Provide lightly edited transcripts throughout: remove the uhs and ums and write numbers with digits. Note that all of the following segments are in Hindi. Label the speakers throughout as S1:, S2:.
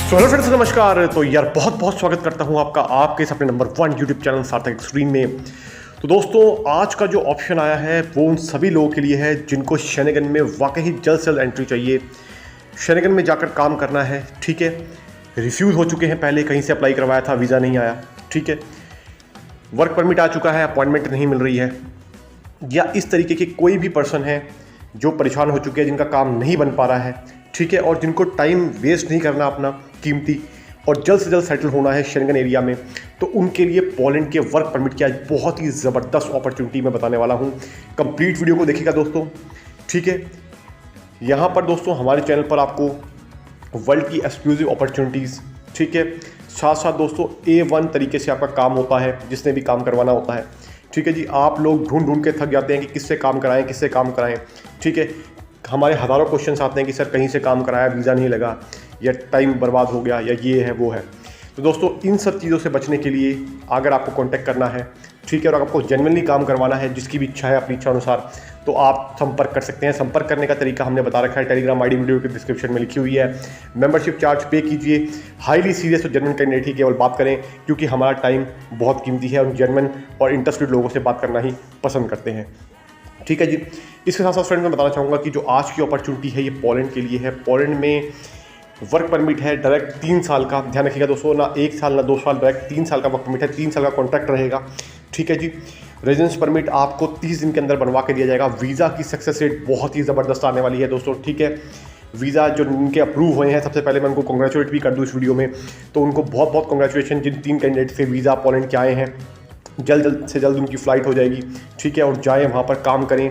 S1: सो हेलो फ्रेंड्स, नमस्कार। तो यार बहुत बहुत स्वागत करता हूं आपका आपके इस अपने नंबर 1 यूट्यूब चैनल सार्थक एक्सट्रीम में। तो दोस्तों, आज का जो ऑप्शन आया है वो उन सभी लोगों के लिए है जिनको शेनेगन में वाकई जल्द से जल्द एंट्री चाहिए। शेनेगन में जाकर काम करना है, ठीक है। रिफ्यूज़ हो चुके हैं, पहले कहीं से अप्लाई करवाया था, वीज़ा नहीं आया, ठीक है। वर्क परमिट आ चुका है, अपॉइंटमेंट नहीं मिल रही है, या इस तरीके के कोई भी पर्सन है जो परेशान हो चुके हैं, जिनका काम नहीं बन पा रहा है, ठीक है, और जिनको टाइम वेस्ट नहीं करना अपना कीमती और जल्द से जल्द सेटल होना है शेंगन एरिया में, तो उनके लिए पोलैंड के वर्क परमिट की आज बहुत ही ज़बरदस्त अपॉर्चुनिटी मैं बताने वाला हूं। कंप्लीट वीडियो को देखिएगा दोस्तों, ठीक है। यहाँ पर दोस्तों हमारे चैनल पर आपको वर्ल्ड की एक्सक्लूसिव अपॉर्चुनिटीज़, ठीक है, साथ साथ दोस्तों A1 तरीके से आपका काम होता है, जिसने भी काम करवाना होता है, ठीक है जी। आप लोग ढूंढ ढूंढ के थक जाते हैं कि किससे काम कराएं, किससे काम कराएं, ठीक है। हमारे हज़ारों क्वेश्चंस आते हैं कि सर कहीं से काम कराया, वीज़ा नहीं लगा, या टाइम बर्बाद हो गया, या ये है वो है। तो दोस्तों, इन सब चीज़ों से बचने के लिए अगर आपको कांटेक्ट करना है, ठीक है, और आपको जेन्युइनली काम करवाना है, जिसकी भी इच्छा है अपनी इच्छा अनुसार, तो आप संपर्क कर सकते हैं। संपर्क करने का तरीका हमने बता रखा है, टेलीग्राम आईडी वीडियो के डिस्क्रिप्शन में लिखी हुई है। मेंबरशिप चार्ज पे कीजिए। हाईली सीरियस और जेन्युइन कैंडिडेट ही केवल बात करें, क्योंकि हमारा टाइम बहुत कीमती है और जेन्युइन और इंटरेस्टेड लोगों से बात करना ही पसंद करते हैं, ठीक है जी। इसके साथ साथ फ्रेंड मैं बताना चाहूँगा कि जो आज की अपॉर्चुनिटी है ये पोलैंड के लिए है। पोलैंड में वर्क परमिट है डायरेक्ट 3 साल का, ध्यान रखिएगा दोस्तों, ना 1 साल ना 2 साल, डायरेक्ट 3 साल का वर्क परमिट है, 3 साल का कॉन्ट्रैक्ट रहेगा, ठीक है जी। रेजिडेंस परमिट आपको 30 दिन के अंदर बनवा के दिया जाएगा। वीज़ा की सक्सेस रेट बहुत ही ज़बरदस्त आने वाली है दोस्तों, ठीक है। वीज़ा जो उनके अप्रूव हुए हैं, सबसे पहले मैं उनको कॉन्ग्रेचुलेट भी कर दूँ इस वीडियो में, तो उनको बहुत बहुत कॉन्ग्रेचुलेशन जिन 3 कैंडिडेट से वीज़ा पोलैंड के आए हैं। जल्द से जल्द उनकी फ़्लाइट हो जाएगी, ठीक है, और जाएँ वहाँ पर काम करें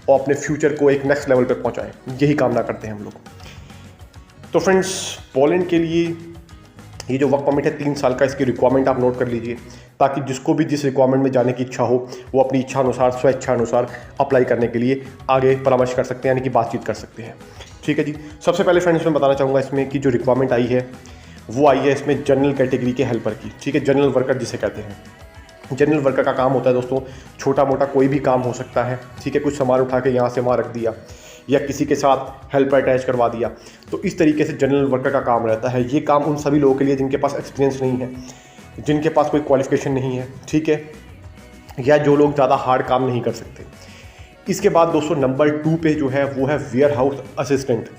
S1: और अपने फ्यूचर को एक नेक्स्ट लेवल पर पहुँचाएँ, यही कामना करते हैं हम लोग। तो फ्रेंड्स, पोलैंड के लिए ये जो वर्क परमिट है 3 साल का, इसकी रिक्वायरमेंट आप नोट कर लीजिए, ताकि जिसको भी जिस रिक्वायरमेंट में जाने की इच्छा हो वो अपनी इच्छा अनुसार, स्वेच्छा अनुसार अप्लाई करने के लिए आगे परामर्श कर सकते हैं, यानी कि बातचीत कर सकते हैं, ठीक है जी। सबसे पहले फ्रेंड्स मैं बताना चाहूँगा इसमें कि जो रिक्वायरमेंट आई है वो आई है इसमें जनरल कैटेगरी के हेल्पर की, ठीक है, जनरल वर्कर जिसे कहते हैं। जनरल वर्कर का काम होता है दोस्तों, छोटा मोटा कोई भी काम हो सकता है, ठीक है। कुछ सामान उठा के यहाँ से वहाँ रख दिया, या किसी के साथ हेल्पर अटैच करवा दिया, तो इस तरीके से जनरल वर्कर का काम रहता है। ये काम उन सभी लोगों के लिए जिनके पास एक्सपीरियंस नहीं है, जिनके पास कोई क्वालिफिकेशन नहीं है, ठीक है, या जो लोग ज़्यादा हार्ड काम नहीं कर सकते। इसके बाद दोस्तों नंबर 2 पे जो है वो है warehouse assistant.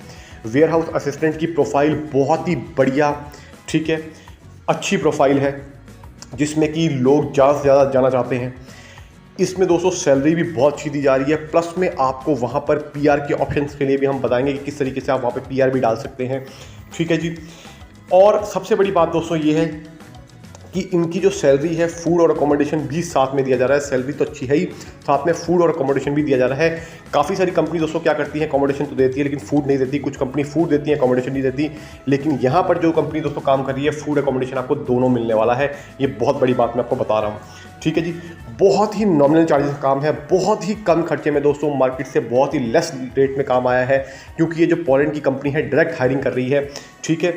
S1: Warehouse assistant की प्रोफाइल बहुत ही बढ़िया, ठीक है, अच्छी प्रोफाइल है, जिसमें कि लोग ज़्यादा से ज़्यादा जाना चाहते हैं। इसमें दोस्तों सैलरी भी बहुत अच्छी दी जा रही है, प्लस में आपको वहाँ पर पीआर के ऑप्शंस के लिए भी हम बताएंगे कि किस तरीके से आप वहाँ पे पीआर भी डाल सकते हैं, ठीक है जी। और सबसे बड़ी बात दोस्तों ये है कि इनकी जो सैलरी है, फूड और अकोमोडेशन भी साथ में दिया जा रहा है। सैलरी तो अच्छी है ही, साथ में फूड और अकोमोडेशन भी दिया जा रहा है। काफ़ी सारी कंपनी दोस्तों क्या करती है, अकोमोडेशन तो देती है लेकिन फूड नहीं देती। कुछ कंपनी फूड देती है, अकोमोडेशन नहीं देती, लेकिन यहाँ पर जो कंपनी दोस्तों काम कर रही है, फूड अकोमोडेशन आपको दोनों मिलने वाला है। ये बहुत बड़ी बात मैं आपको बता रहा हूँ, ठीक है जी। बहुत ही नॉमिनल चार्जेस का काम है, बहुत ही कम खर्चे में दोस्तों, मार्केट से बहुत ही लेस रेट में काम आया है, क्योंकि ये जो पोलैंड की कंपनी है डायरेक्ट हायरिंग कर रही है, ठीक है।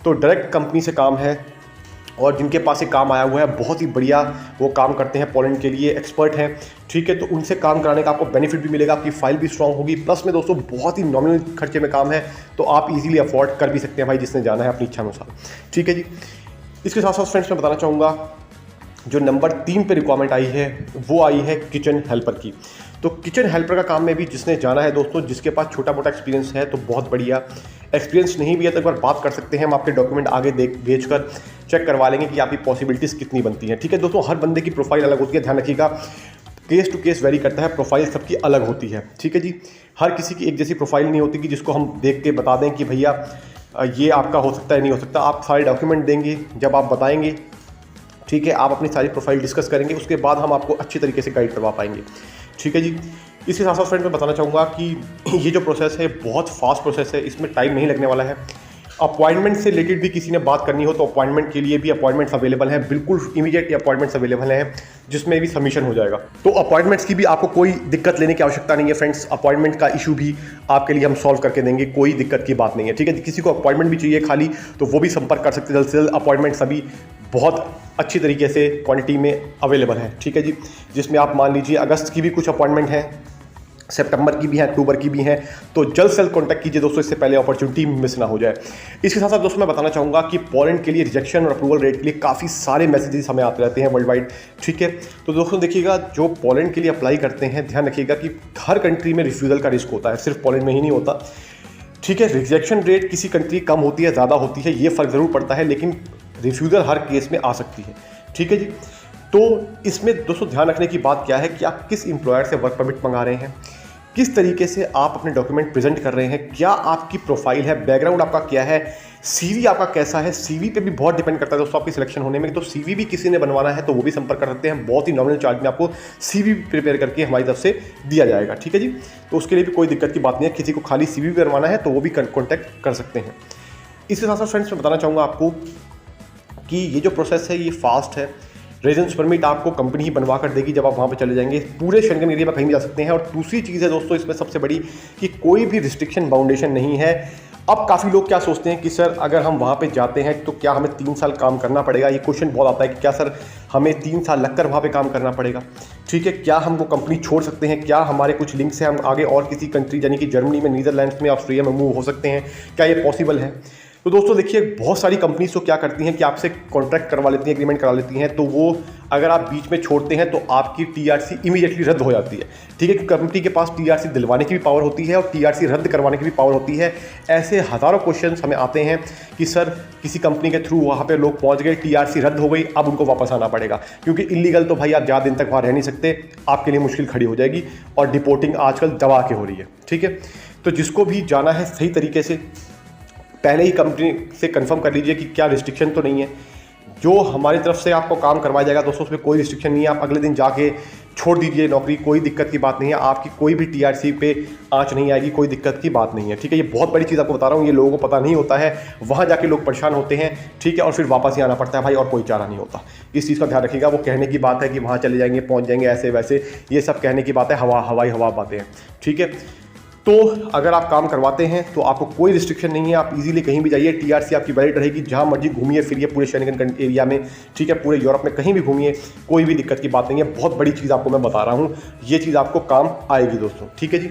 S1: तो डायरेक्ट कंपनी से काम है, और जिनके पास ये काम आया हुआ है बहुत ही बढ़िया वो काम करते हैं, पोलैंड के लिए एक्सपर्ट हैं, ठीक है। तो उनसे काम कराने का आपको बेनिफिट भी मिलेगा, आपकी फाइल भी स्ट्रांग होगी, प्लस में दोस्तों बहुत ही नॉमिनल खर्चे में काम है, तो आप इजीली अफोर्ड कर भी सकते हैं भाई, जिसने जाना है अपनी इच्छा अनुसार, ठीक है जी। इसके साथ साथ फ्रेंड्स मैं बताना चाहूँगा जो नंबर 3 पे रिक्वायरमेंट आई है वो आई है किचन हेल्पर की। तो किचन हेल्पर का काम में भी जिसने जाना है दोस्तों, जिसके पास छोटा मोटा एक्सपीरियंस है तो बहुत बढ़िया, एक्सपीरियंस नहीं भी है तो एक बार बात कर सकते हैं, हम आपके डॉक्यूमेंट आगे भेज कर चेक करवा लेंगे कि आपकी पॉसिबिलिटीज़ कितनी बनती हैं, ठीक है दोस्तों। हर बंदे की प्रोफाइल अलग होती है, ध्यान रखिएगा, केस टू केस वेरी करता है, प्रोफाइल सबकी अलग होती है, ठीक है जी। हर किसी की एक जैसी प्रोफाइल नहीं होती कि जिसको हम देख के बता दें कि भैया ये आपका हो सकता है, नहीं हो सकता। आप सारे डॉक्यूमेंट देंगे, जब आप बताएंगे, ठीक है, आप अपनी सारी प्रोफाइल डिस्कस करेंगे, उसके बाद हम आपको अच्छी तरीके से गाइड करवा पाएंगे, ठीक है जी। इसके साथ साथ फ्रेंड मैं बताना चाहूँगा कि ये जो प्रोसेस है बहुत फास्ट प्रोसेस है, इसमें टाइम नहीं लगने वाला है। अपॉइंटमेंट से रिलेटेड भी किसी ने बात करनी हो तो अपॉइंटमेंट के लिए भी अपॉइंटमेंट्स अवेलेबल हैं, बिल्कुल इमीडिएट अपॉइंटमेंट्स अवेलेबल हैं, जिसमें भी सबमिशन हो जाएगा। तो अपॉइंटमेंट्स की भी आपको कोई दिक्कत लेने की आवश्यकता नहीं है फ्रेंड्स। अपॉइंटमेंट का इशू भी आपके लिए हम सॉल्व करके देंगे, कोई दिक्कत की बात नहीं है, ठीक है। किसी को अपॉइंटमेंट भी चाहिए खाली तो वो भी संपर्क कर सकते हैं, जल्द से जल्द अपॉइंटमेंट सभी बहुत अच्छी तरीके से क्वांटिटी में अवेलेबल है, ठीक है जी। जिसमें आप मान लीजिए अगस्त की भी कुछ अपॉइंटमेंट हैं, सितंबर की भी हैं, अक्टूबर की भी हैं। तो जल्द से जल्द कॉन्टैक्ट कीजिए दोस्तों, इससे पहले अपॉर्चुनिटी मिस ना हो जाए। इसके साथ साथ दोस्तों मैं बताना चाहूँगा कि पोलैंड के लिए रिजेक्शन और अप्रूवल रेट के लिए काफ़ी सारे मैसेजेस हमें आते रहते हैं वर्ल्ड वाइड, ठीक है। तो दोस्तों देखिएगा, जो पोलैंड के लिए अप्लाई करते हैं, ध्यान रखिएगा कि हर कंट्री में रिफ्यूज़ल का रिस्क होता है, सिर्फ पोलैंड में ही नहीं होता, ठीक है। रिजेक्शन रेट किसी कंट्री कम होती है, ज़्यादा होती है, ये फ़र्क ज़रूर पड़ता है, लेकिन रिफ्यूज़ल हर केस में आ सकती है, ठीक है जी। तो इसमें दोस्तों ध्यान रखने की बात क्या है कि आप किस एम्प्लॉयर से वर्क परमिट मंगा रहे हैं, किस तरीके से आप अपने डॉक्यूमेंट प्रेजेंट कर रहे हैं, क्या आपकी प्रोफाइल है, बैकग्राउंड आपका क्या है, सीवी आपका कैसा है। सीवी पे भी बहुत डिपेंड करता है दोस्तों आपकी सिलेक्शन होने में। तो सीवी भी किसी ने बनवाना है तो वो भी संपर्क कर सकते हैं, बहुत ही नॉमिनल चार्ज में आपको सीवी प्रिपेयर करके हमारी तरफ से दिया जाएगा, ठीक है जी। तो उसके लिए भी कोई दिक्कत की बात नहीं है, किसी को खाली सीवी भी बनवाना है तो वो भी कॉन्टैक्ट कर सकते हैं। इसके साथ साथ फ्रेंड्स मैं बताना चाहूँगा आपको कि ये जो प्रोसेस है ये फास्ट है। रेजिडेंस परमिट आपको कंपनी ही बनवा कर देगी जब आप वहाँ पे चले जाएंगे, पूरे शेंगन एरिया में कहीं भी जा सकते हैं। और दूसरी चीज़ है दोस्तों इसमें सबसे बड़ी कि कोई भी रिस्ट्रिक्शन बाउंडेशन नहीं है। अब काफ़ी लोग क्या सोचते हैं कि सर अगर हम वहाँ पे जाते हैं तो क्या हमें 3 साल काम करना पड़ेगा। ये क्वेश्चन बहुत आता है कि क्या सर हमें 3 साल लगकर वहाँ पे काम करना पड़ेगा, ठीक है। क्या हम वो कंपनी छोड़ सकते हैं, क्या हमारे कुछ लिंक्स हैं, हम आगे और किसी कंट्री यानी कि जर्मनी में, नीदरलैंड्स में, ऑस्ट्रेलिया में मूव हो सकते हैं, क्या ये पॉसिबल है। तो दोस्तों देखिए, बहुत सारी कंपनीज तो क्या करती हैं कि आपसे कॉन्ट्रैक्ट करवा लेती हैं, एग्रीमेंट करा लेती हैं, तो वो अगर आप बीच में छोड़ते हैं तो आपकी टीआरसी इमीडिएटली रद्द हो जाती है, ठीक है। क्योंकि कंपनी के पास टीआरसी दिलवाने की भी पावर होती है और टीआरसी रद्द करवाने की भी पावर होती है। ऐसे हज़ारों क्वेश्चंस हमें आते हैं कि सर किसी कंपनी के थ्रू वहाँ पे लोग पहुँच गए, टीआरसी रद्द हो गई, अब उनको वापस आना पड़ेगा, क्योंकि इलीगल तो भाई आप ज़्यादा दिन तक वहाँ रह नहीं सकते, आपके लिए मुश्किल खड़ी हो जाएगी। और डिपोर्टिंग आजकल दबा के हो रही है, ठीक है। तो जिसको भी जाना है सही तरीके से पहले ही कंपनी से कंफर्म कर लीजिए कि क्या रिस्ट्रिक्शन तो नहीं है। जो हमारी तरफ से आपको काम करवाया जाएगा दोस्तों उसमें कोई रिस्ट्रिक्शन नहीं है, आप अगले दिन जाके छोड़ दीजिए नौकरी, कोई दिक्कत की बात नहीं है। आपकी कोई भी टीआरसी पे आंच नहीं आएगी, कोई दिक्कत की बात नहीं है, ठीक है। ये बहुत बड़ी चीज़ आपको बता रहा हूँ, ये लोगों को पता नहीं होता है, वहाँ जाके लोग परेशान होते हैं, ठीक है, और फिर वापस ही आना पड़ता है भाई, और कोई चारा नहीं होता। इस चीज़ का ध्यान रखिएगा। वो कहने की बात है कि वहाँ चले जाएंगे, पहुँच जाएंगे, ऐसे वैसे, ये सब कहने की बात है, हवा बातें हैं, ठीक है। तो अगर आप काम करवाते हैं तो आपको कोई रिस्ट्रिक्शन नहीं है, आप इजीली कहीं भी जाइए, टीआरसी आपकी वैलिड रहेगी, जहां मर्जी घूमिए फिरिए पूरे शेंगन एरिया में, ठीक है, पूरे यूरोप में कहीं भी घूमिए, कोई भी दिक्कत की बात नहीं है। बहुत बड़ी चीज़ आपको मैं बता रहा हूं, ये चीज़ आपको काम आएगी दोस्तों, ठीक है जी।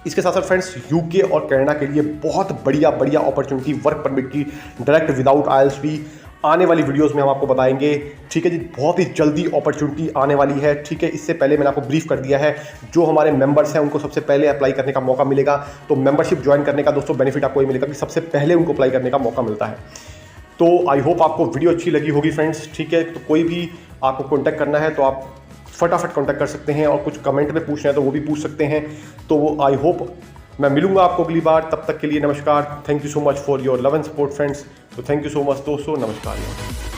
S1: इसके साथ साथ फ्रेंड्स यूके और कनाडा के लिए बहुत बढ़िया अपॉर्चुनिटी वर्क परमिट की, डायरेक्ट विदाउट IELTS आने वाली वीडियोस में हम आपको बताएंगे, ठीक है जी। बहुत ही जल्दी अपॉर्चुनिटी आने वाली है, ठीक है। इससे पहले मैंने आपको ब्रीफ कर दिया है, जो हमारे मेंबर्स हैं उनको सबसे पहले अप्लाई करने का मौका मिलेगा। तो मेंबरशिप ज्वाइन करने का दोस्तों बेनिफिट आपको ये मिलेगा कि सबसे पहले उनको अप्लाई करने का मौका मिलता है। तो आई होप आपको वीडियो अच्छी लगी होगी फ्रेंड्स, ठीक है। तो कोई भी आपको कॉन्टैक्ट करना है तो आप फटाफट कॉन्टैक्ट कर सकते हैं, और कुछ कमेंट में पूछना है तो वो भी पूछ सकते हैं। तो वो आई होप मैं मिलूंगा आपको अगली बार, तब तक के लिए नमस्कार। Thank you so much for your love and support friends. तो थैंक यू सो मच दोस्तों, नमस्कार।